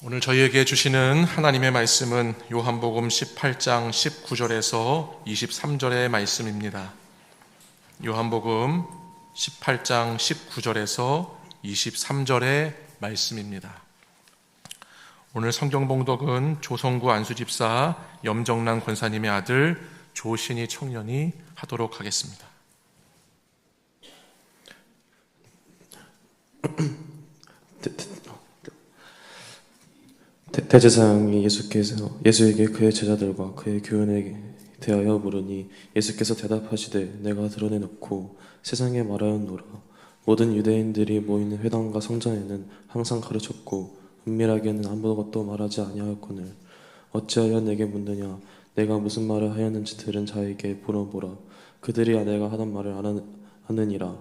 오늘 저희에게 주시는 하나님의 말씀은 요한복음 18장 19절에서 23절의 말씀입니다. 요한복음 18장 19절에서 23절의 말씀입니다. 오늘 성경 봉독은 조성구 안수집사 염정란 권사님의 아들 조신희 청년이 하도록 하겠습니다. 대제사장이 예수에게 그의 제자들과 그의 교훈에 대하여 물으니 예수께서 대답하시되 내가 드러내놓고 세상에 말하였노라. 모든 유대인들이 모이는 회당과 성전에는 항상 가르쳤고 은밀하게는 아무것도 말하지 아니하였거늘 어찌하여 내게 묻느냐. 내가 무슨 말을 하였는지 들은 자에게 물어보라. 그들이 내가 하던 말을 아느니라.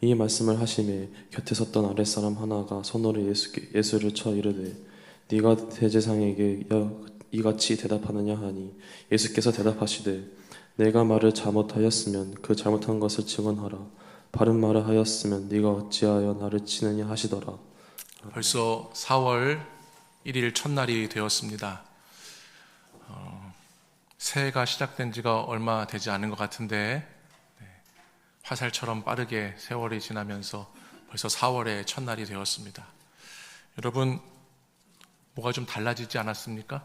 이 말씀을 하시매 곁에 섰던 아랫사람 하나가 손으로 예수를 쳐 이르되 네가 대제사장에게 이같이 대답하느냐 하니 예수께서 대답하시되 내가 말을 잘못하였으면 그 잘못한 것을 증언하라. 바른 말을 하였으면 네가 어찌하여 나를 치느냐 하시더라. 벌써 4월 1일 첫날이 되었습니다. 새해가 시작된 지가 얼마 되지 않은 것 같은데 화살처럼 빠르게 세월이 지나면서 벌써 4월의 첫날이 되었습니다. 여러분, 뭐가 좀 달라지지 않았습니까?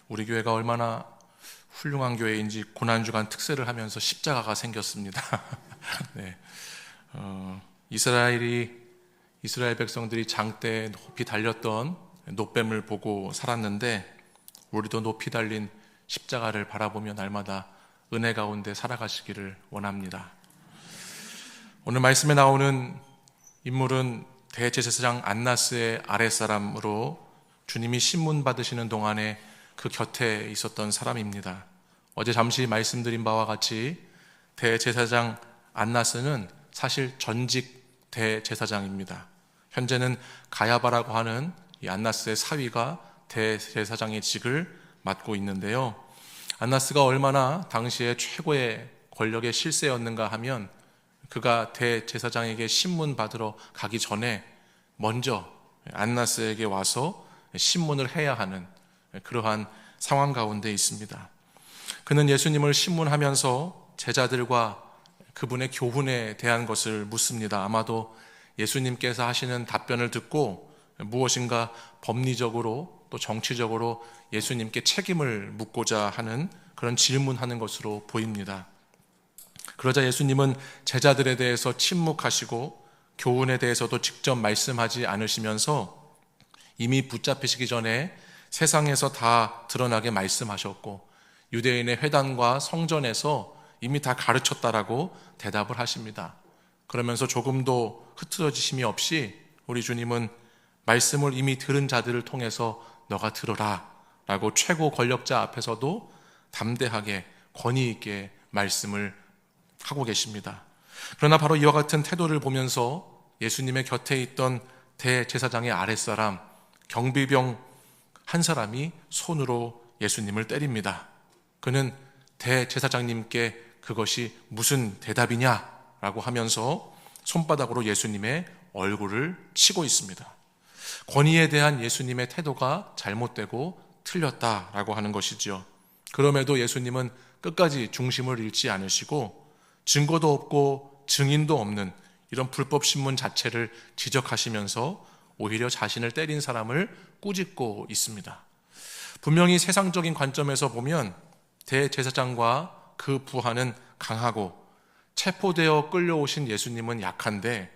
우리 교회가 얼마나 훌륭한 교회인지 고난주간 특세를 하면서 십자가가 생겼습니다. 이스라엘 백성들이 장대에 높이 달렸던 놋뱀을 보고 살았는데 우리도 높이 달린 십자가를 바라보며 날마다 은혜 가운데 살아가시기를 원합니다. 오늘 말씀에 나오는 인물은 대제사장 안나스의 아랫사람으로 주님이 신문 받으시는 동안에 그 곁에 있었던 사람입니다. 어제 잠시 말씀드린 바와 같이 대제사장 안나스는 사실 전직 대제사장입니다. 현재는 가야바라고 하는 이 안나스의 사위가 대제사장의 직을 맡고 있는데요. 안나스가 얼마나 당시에 최고의 권력의 실세였는가 하면 그가 대제사장에게 신문 받으러 가기 전에 먼저 안나스에게 와서 신문을 해야 하는 그러한 상황 가운데 있습니다. 그는 예수님을 신문하면서 제자들과 그분의 교훈에 대한 것을 묻습니다. 아마도 예수님께서 하시는 답변을 듣고 무엇인가 법리적으로 또 정치적으로 예수님께 책임을 묻고자 하는 그런 질문하는 것으로 보입니다. 그러자 예수님은 제자들에 대해서 침묵하시고 교훈에 대해서도 직접 말씀하지 않으시면서 이미 붙잡히시기 전에 세상에서 다 드러나게 말씀하셨고 유대인의 회당과 성전에서 이미 다 가르쳤다라고 대답을 하십니다. 그러면서 조금도 흐트러지심이 없이 우리 주님은 말씀을 이미 들은 자들을 통해서 너가 들어라 라고 최고 권력자 앞에서도 담대하게 권위 있게 말씀을 하고 계십니다. 그러나 바로 이와 같은 태도를 보면서 예수님의 곁에 있던 대제사장의 아랫사람 경비병 한 사람이 손으로 예수님을 때립니다. 그는 대제사장님께 그것이 무슨 대답이냐라고 하면서 손바닥으로 예수님의 얼굴을 치고 있습니다. 권위에 대한 예수님의 태도가 잘못되고 틀렸다라고 하는 것이지요. 그럼에도 예수님은 끝까지 중심을 잃지 않으시고 증거도 없고 증인도 없는 이런 불법 신문 자체를 지적하시면서 오히려 자신을 때린 사람을 꾸짖고 있습니다. 분명히 세상적인 관점에서 보면 대제사장과 그 부하는 강하고 체포되어 끌려오신 예수님은 약한데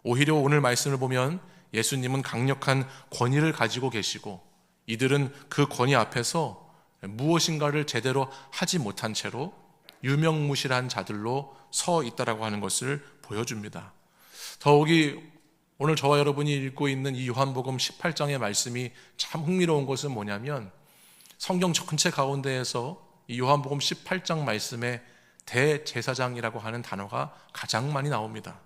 오히려 오늘 말씀을 보면 예수님은 강력한 권위를 가지고 계시고 이들은 그 권위 앞에서 무엇인가를 제대로 하지 못한 채로 유명무실한 자들로 서 있다라고 하는 것을 보여줍니다. 더욱이 오늘 저와 여러분이 읽고 있는 이 요한복음 18장의 말씀이 참 흥미로운 것은 뭐냐면 성경 전체 가운데에서 이 요한복음 18장 말씀에 대제사장이라고 하는 단어가 가장 많이 나옵니다.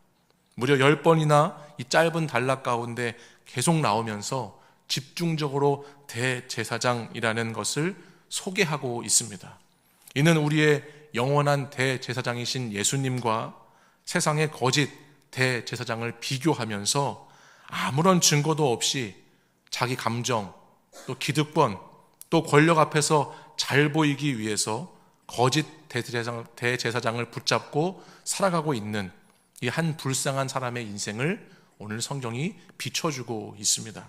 무려 10번이나 이 짧은 단락 가운데 계속 나오면서 집중적으로 대제사장이라는 것을 소개하고 있습니다. 이는 우리의 영원한 대제사장이신 예수님과 세상의 거짓 대제사장을 비교하면서 아무런 증거도 없이 자기 감정, 또 기득권, 또 권력 앞에서 잘 보이기 위해서 거짓 대제사장을 붙잡고 살아가고 있는 이 한 불쌍한 사람의 인생을 오늘 성경이 비춰주고 있습니다.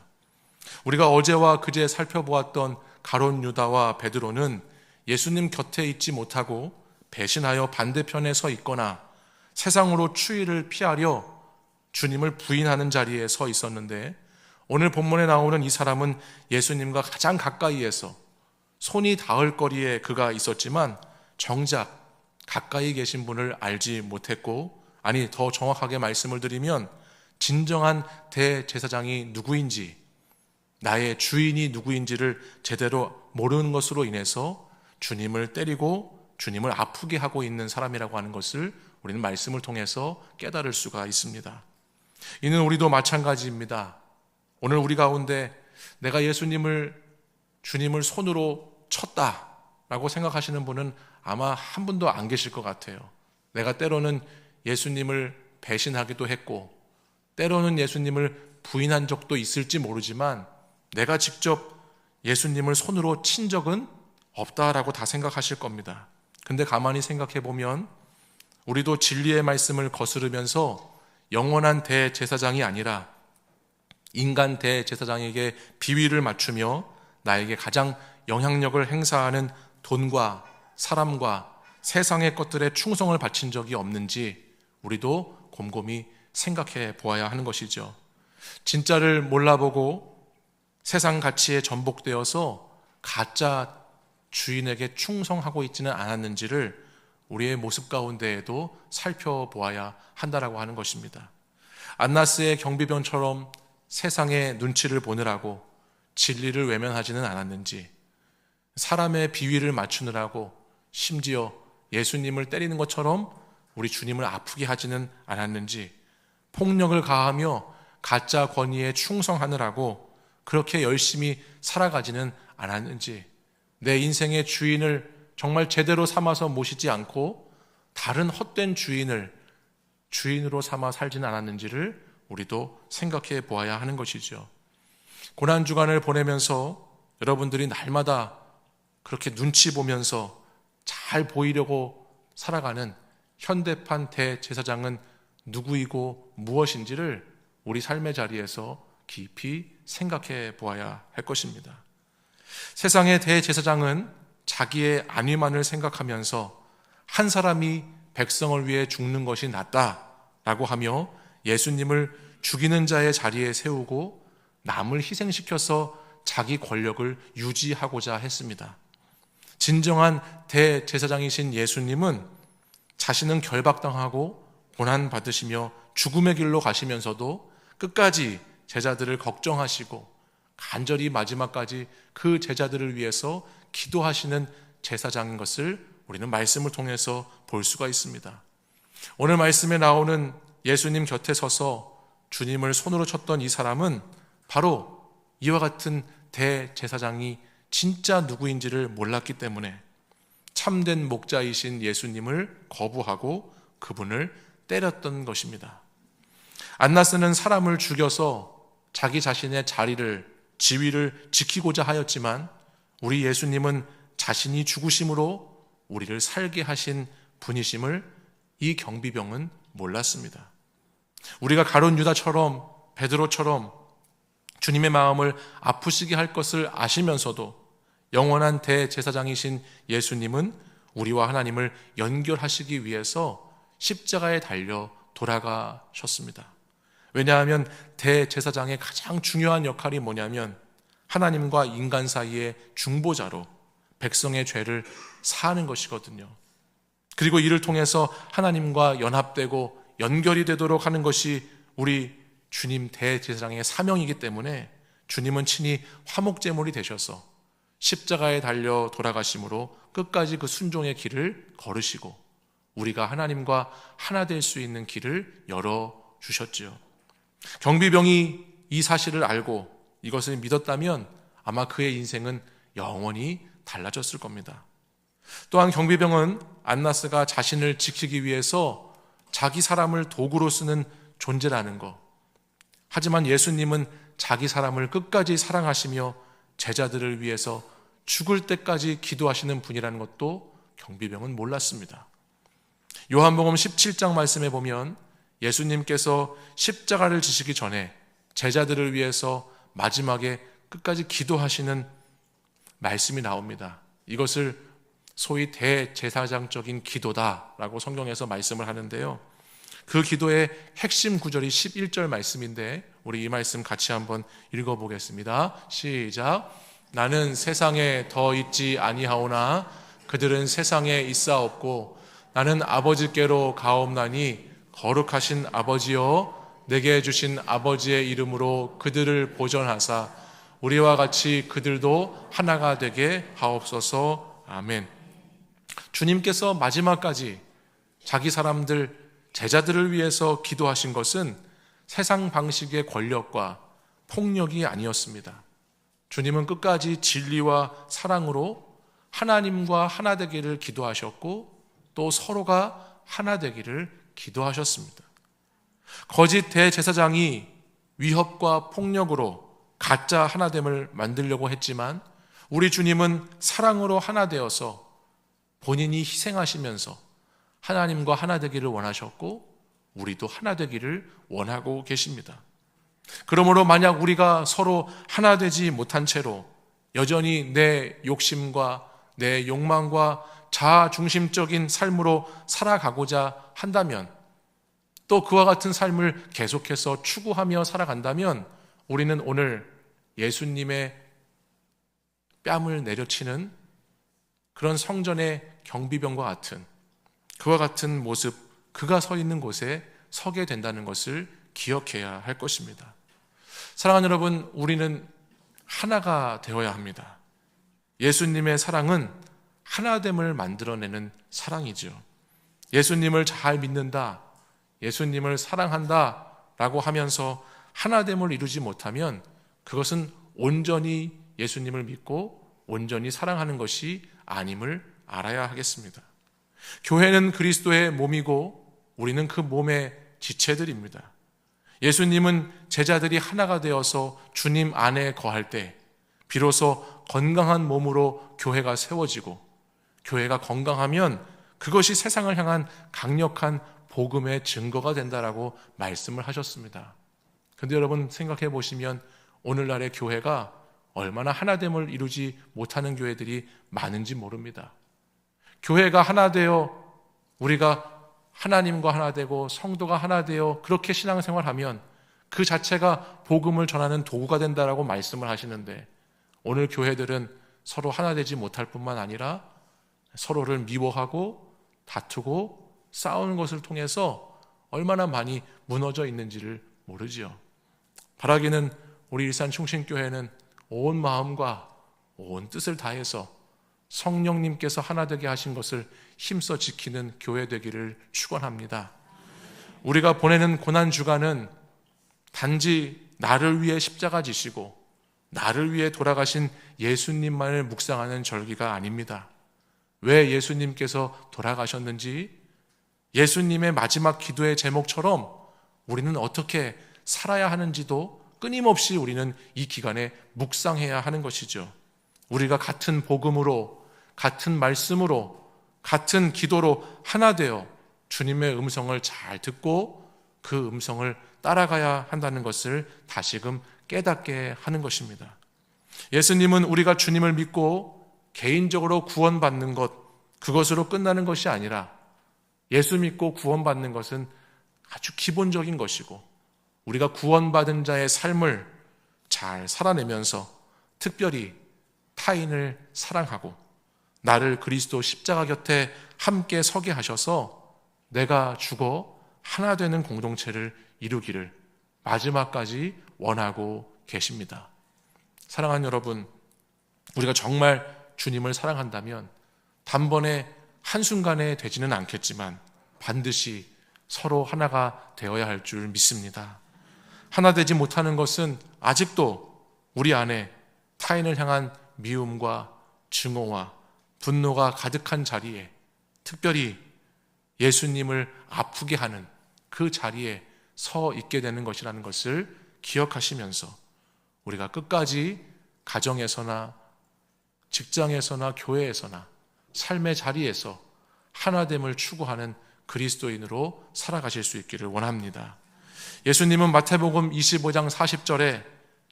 우리가 어제와 그제 살펴보았던 가룟 유다와 베드로는 예수님 곁에 있지 못하고 배신하여 반대편에 서 있거나 세상으로 추위를 피하려 주님을 부인하는 자리에 서 있었는데, 오늘 본문에 나오는 이 사람은 예수님과 가장 가까이에서 손이 닿을 거리에 그가 있었지만 정작 가까이 계신 분을 알지 못했고, 아니 더 정확하게 말씀을 드리면 진정한 대제사장이 누구인지, 나의 주인이 누구인지를 제대로 모르는 것으로 인해서 주님을 때리고 주님을 아프게 하고 있는 사람이라고 하는 것을 우리는 말씀을 통해서 깨달을 수가 있습니다. 이는 우리도 마찬가지입니다. 오늘 우리 가운데 내가 주님을 손으로 쳤다라고 생각하시는 분은 아마 한 분도 안 계실 것 같아요. 내가 때로는 예수님을 배신하기도 했고 때로는 예수님을 부인한 적도 있을지 모르지만 내가 직접 예수님을 손으로 친 적은 없다라고 다 생각하실 겁니다. 근데 가만히 생각해 보면 우리도 진리의 말씀을 거스르면서 영원한 대제사장이 아니라 인간 대제사장에게 비위를 맞추며 나에게 가장 영향력을 행사하는 돈과 사람과 세상의 것들에 충성을 바친 적이 없는지 우리도 곰곰이 생각해 보아야 하는 것이죠. 진짜를 몰라보고 세상 가치에 전복되어서 가짜 주인에게 충성하고 있지는 않았는지를 우리의 모습 가운데에도 살펴보아야 한다라고 하는 것입니다. 안나스의 경비병처럼 세상의 눈치를 보느라고 진리를 외면하지는 않았는지, 사람의 비위를 맞추느라고 심지어 예수님을 때리는 것처럼 우리 주님을 아프게 하지는 않았는지, 폭력을 가하며 가짜 권위에 충성하느라고 그렇게 열심히 살아가지는 않았는지, 내 인생의 주인을 정말 제대로 삼아서 모시지 않고 다른 헛된 주인으로 삼아 살지는 않았는지를 우리도 생각해 보아야 하는 것이죠. 고난주간을 보내면서 여러분들이 날마다 그렇게 눈치 보면서 잘 보이려고 살아가는 현대판 대제사장은 누구이고 무엇인지를 우리 삶의 자리에서 깊이 생각해 보아야 할 것입니다. 세상의 대제사장은 자기의 안위만을 생각하면서 한 사람이 백성을 위해 죽는 것이 낫다라고 하며 예수님을 죽이는 자의 자리에 세우고 남을 희생시켜서 자기 권력을 유지하고자 했습니다. 진정한 대제사장이신 예수님은 자신은 결박당하고 고난받으시며 죽음의 길로 가시면서도 끝까지 제자들을 걱정하시고 간절히 마지막까지 그 제자들을 위해서 기도하시는 제사장인 것을 우리는 말씀을 통해서 볼 수가 있습니다. 오늘 말씀에 나오는 예수님 곁에 서서 주님을 손으로 쳤던 이 사람은 바로 이와 같은 대제사장이 진짜 누구인지를 몰랐기 때문에 참된 목자이신 예수님을 거부하고 그분을 때렸던 것입니다. 안나스는 사람을 죽여서 자기 자신의 지위를 지키고자 하였지만 우리 예수님은 자신이 죽으심으로 우리를 살게 하신 분이심을 이 경비병은 몰랐습니다. 우리가 가룟 유다처럼 베드로처럼 주님의 마음을 아프시게 할 것을 아시면서도 영원한 대제사장이신 예수님은 우리와 하나님을 연결하시기 위해서 십자가에 달려 돌아가셨습니다. 왜냐하면 대제사장의 가장 중요한 역할이 뭐냐면 하나님과 인간 사이의 중보자로 백성의 죄를 사하는 것이거든요. 그리고 이를 통해서 하나님과 연합되고 연결이 되도록 하는 것이 우리 주님 대제사장의 사명이기 때문에 주님은 친히 화목제물이 되셔서 십자가에 달려 돌아가심으로 끝까지 그 순종의 길을 걸으시고 우리가 하나님과 하나 될 수 있는 길을 열어주셨지요. 경비병이 이 사실을 알고 이것을 믿었다면 아마 그의 인생은 영원히 달라졌을 겁니다. 또한 경비병은 안나스가 자신을 지키기 위해서 자기 사람을 도구로 쓰는 존재라는 것, 하지만 예수님은 자기 사람을 끝까지 사랑하시며 제자들을 위해서 죽을 때까지 기도하시는 분이라는 것도 경비병은 몰랐습니다. 요한복음 17장 말씀에 보면 예수님께서 십자가를 지시기 전에 제자들을 위해서 마지막에 끝까지 기도하시는 말씀이 나옵니다. 이것을 소위 대제사장적인 기도다라고 성경에서 말씀을 하는데요. 그 기도의 핵심 구절이 11절 말씀인데 우리 이 말씀 같이 한번 읽어보겠습니다. 시작. 나는 세상에 더 있지 아니하오나 그들은 세상에 있사옵고 나는 아버지께로 가옵나니 거룩하신 아버지여 내게 주신 아버지의 이름으로 그들을 보전하사 우리와 같이 그들도 하나가 되게 하옵소서. 아멘. 주님께서 마지막까지 자기 사람들 제자들을 위해서 기도하신 것은 세상 방식의 권력과 폭력이 아니었습니다. 주님은 끝까지 진리와 사랑으로 하나님과 하나 되기를 기도하셨고 또 서로가 하나 되기를 기도하셨습니다. 거짓 대제사장이 위협과 폭력으로 가짜 하나됨을 만들려고 했지만 우리 주님은 사랑으로 하나 되어서 본인이 희생하시면서 하나님과 하나 되기를 원하셨고 우리도 하나 되기를 원하고 계십니다. 그러므로 만약 우리가 서로 하나 되지 못한 채로 여전히 내 욕심과 내 욕망과 자아 중심적인 삶으로 살아가고자 한다면 또 그와 같은 삶을 계속해서 추구하며 살아간다면 우리는 오늘 예수님의 뺨을 내려치는 그런 성전의 경비병과 같은 그와 같은 모습, 그가 서 있는 곳에 서게 된다는 것을 기억해야 할 것입니다. 사랑하는 여러분, 우리는 하나가 되어야 합니다. 예수님의 사랑은 하나됨을 만들어내는 사랑이죠. 예수님을 잘 믿는다, 예수님을 사랑한다 라고 하면서 하나됨을 이루지 못하면 그것은 온전히 예수님을 믿고 온전히 사랑하는 것이 아님을 알아야 하겠습니다. 교회는 그리스도의 몸이고 우리는 그 몸의 지체들입니다. 예수님은 제자들이 하나가 되어서 주님 안에 거할 때 비로소 건강한 몸으로 교회가 세워지고 교회가 건강하면 그것이 세상을 향한 강력한 복음의 증거가 된다라고 말씀을 하셨습니다. 그런데 여러분 생각해 보시면 오늘날의 교회가 얼마나 하나됨을 이루지 못하는 교회들이 많은지 모릅니다. 교회가 하나 되어 우리가 하나님과 하나 되고 성도가 하나 되어 그렇게 신앙생활하면 그 자체가 복음을 전하는 도구가 된다라고 말씀을 하시는데 오늘 교회들은 서로 하나 되지 못할 뿐만 아니라 서로를 미워하고 다투고 싸우는 것을 통해서 얼마나 많이 무너져 있는지를 모르지요. 바라기는 우리 일산 충신교회는 온 마음과 온 뜻을 다해서 성령님께서 하나 되게 하신 것을 힘써 지키는 교회 되기를 축원합니다. 우리가 보내는 고난주간은 단지 나를 위해 십자가 지시고 나를 위해 돌아가신 예수님만을 묵상하는 절기가 아닙니다. 왜 예수님께서 돌아가셨는지, 예수님의 마지막 기도의 제목처럼 우리는 어떻게 살아야 하는지도 끊임없이 우리는 이 기간에 묵상해야 하는 것이죠. 우리가 같은 복음으로, 같은 말씀으로, 같은 기도로 하나 되어 주님의 음성을 잘 듣고 그 음성을 따라가야 한다는 것을 다시금 깨닫게 하는 것입니다. 예수님은 우리가 주님을 믿고 개인적으로 구원받는 것, 그것으로 끝나는 것이 아니라 예수 믿고 구원받는 것은 아주 기본적인 것이고 우리가 구원받은 자의 삶을 잘 살아내면서 특별히 타인을 사랑하고 나를 그리스도 십자가 곁에 함께 서게 하셔서 내가 죽어 하나 되는 공동체를 이루기를 마지막까지 원하고 계십니다. 사랑하는 여러분, 우리가 정말 주님을 사랑한다면 단번에 한순간에 되지는 않겠지만 반드시 서로 하나가 되어야 할 줄 믿습니다. 하나 되지 못하는 것은 아직도 우리 안에 타인을 향한 미움과 증오와 분노가 가득한 자리에, 특별히 예수님을 아프게 하는 그 자리에 서 있게 되는 것이라는 것을 기억하시면서 우리가 끝까지 가정에서나 직장에서나 교회에서나 삶의 자리에서 하나됨을 추구하는 그리스도인으로 살아가실 수 있기를 원합니다. 예수님은 마태복음 25장 40절에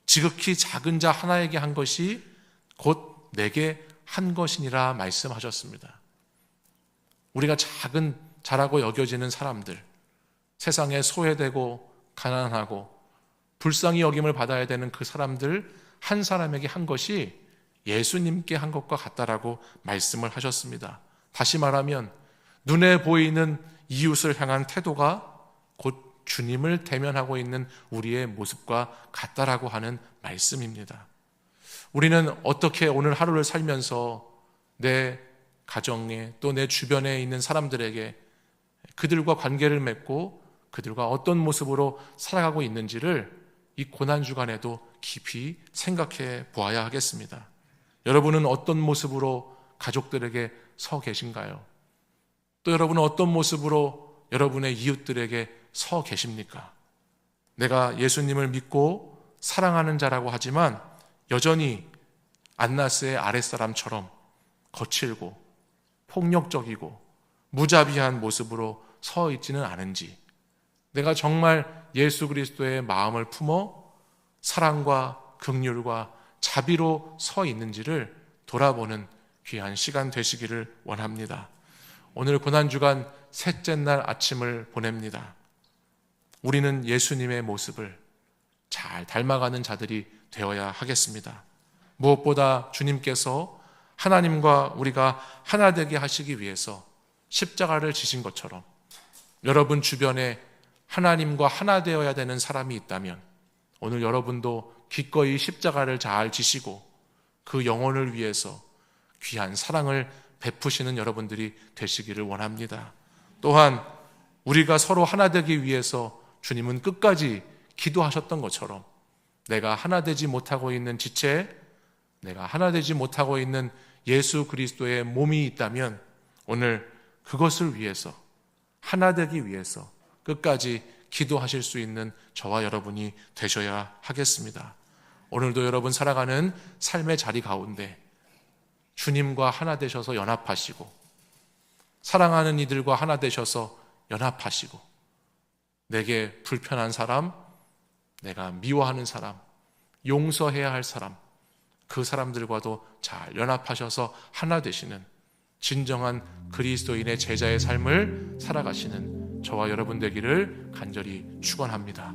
지극히 작은 자 하나에게 한 것이 곧 내게 한 것이니라 말씀하셨습니다. 우리가 작은 자라고 여겨지는 사람들, 세상에 소외되고 가난하고 불쌍히 여김을 받아야 되는 그 사람들 한 사람에게 한 것이 예수님께 한 것과 같다라고 말씀을 하셨습니다. 다시 말하면 눈에 보이는 이웃을 향한 태도가 곧 주님을 대면하고 있는 우리의 모습과 같다라고 하는 말씀입니다. 우리는 어떻게 오늘 하루를 살면서 내 가정에 또 내 주변에 있는 사람들에게 그들과 관계를 맺고 그들과 어떤 모습으로 살아가고 있는지를 이 고난주간에도 깊이 생각해 보아야 하겠습니다. 여러분은 어떤 모습으로 가족들에게 서 계신가요? 또 여러분은 어떤 모습으로 여러분의 이웃들에게 서 계십니까? 내가 예수님을 믿고 사랑하는 자라고 하지만 여전히 안나스의 아랫사람처럼 거칠고 폭력적이고 무자비한 모습으로 서 있지는 않은지, 내가 정말 예수 그리스도의 마음을 품어 사랑과 긍휼과 자비로 서 있는지를 돌아보는 귀한 시간 되시기를 원합니다. 오늘 고난주간 셋째 날 아침을 보냅니다. 우리는 예수님의 모습을 잘 닮아가는 자들이 되어야 하겠습니다. 무엇보다 주님께서 하나님과 우리가 하나 되게 하시기 위해서 십자가를 지신 것처럼 여러분 주변에 하나님과 하나 되어야 되는 사람이 있다면 오늘 여러분도 기꺼이 십자가를 잘 지시고 그 영혼을 위해서 귀한 사랑을 베푸시는 여러분들이 되시기를 원합니다. 또한 우리가 서로 하나 되기 위해서 주님은 끝까지 기도하셨던 것처럼 내가 하나 되지 못하고 있는 지체, 내가 하나 되지 못하고 있는 예수 그리스도의 몸이 있다면 오늘 그것을 위해서 하나 되기 위해서 끝까지 기도하실 수 있는 저와 여러분이 되셔야 하겠습니다. 오늘도 여러분 살아가는 삶의 자리 가운데 주님과 하나 되셔서 연합하시고 사랑하는 이들과 하나 되셔서 연합하시고 내게 불편한 사람, 내가 미워하는 사람, 용서해야 할 사람, 그 사람들과도 잘 연합하셔서 하나 되시는 진정한 그리스도인의 제자의 삶을 살아가시는 저와 여러분 되기를 간절히 축원합니다.